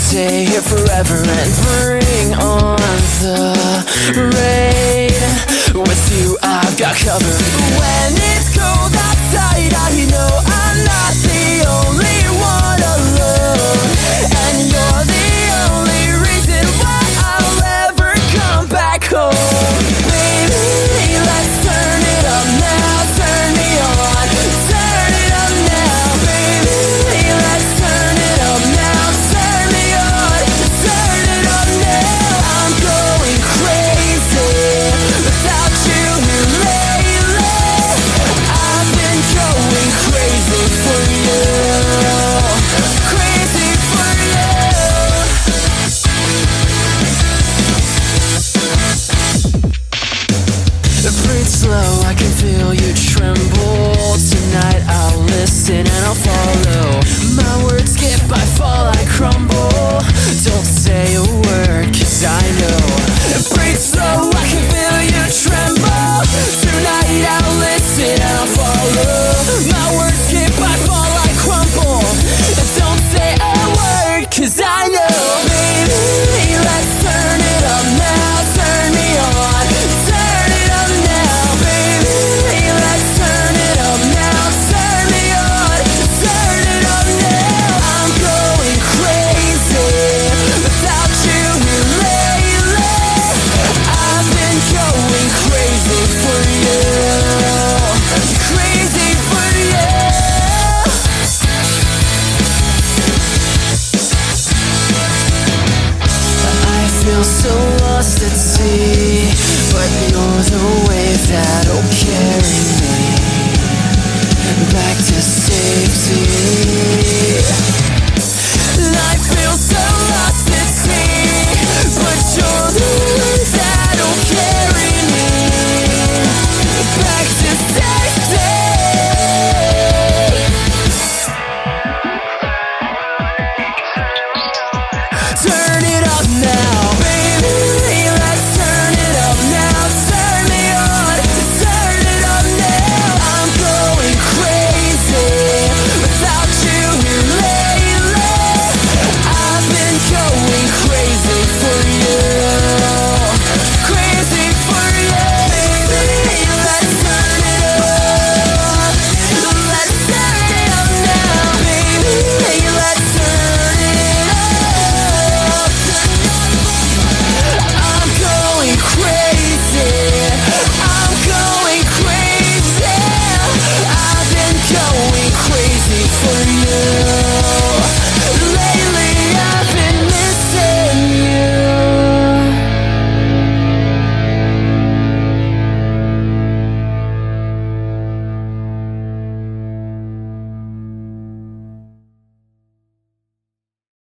stay here forever and bring on the rain. With you I've got cover. When it's cold outside, I know I'm not the only one alone, and you're the only reason why I'll ever come back home. Baby, let's turn it up now, turn me on, turn it up now. Baby, let's turn it up now, turn me on, turn it up now. I'm going crazy without you here lately. I've been going crazy for you, crazy for you. Breathe slow, I can feel you tremble. Tonight I'll listen and I'll follow. My words skip, I fall, I crumble. Don't say a word, 'cause I know. Breathe slow, I can feel you tremble. Tonight I'll listen and I'll follow. My words skip, I fall, I crumble. Don't say a word, 'cause I know. Baby, let's turn it up now, turn me on, turn it up now. Baby, let's turn it up now, turn me on, turn it up now. I'm going crazy without you here lately. I've been going crazy for you, crazy for you. I feel so lost at sea, but you're the wave that'll carry me back to safety.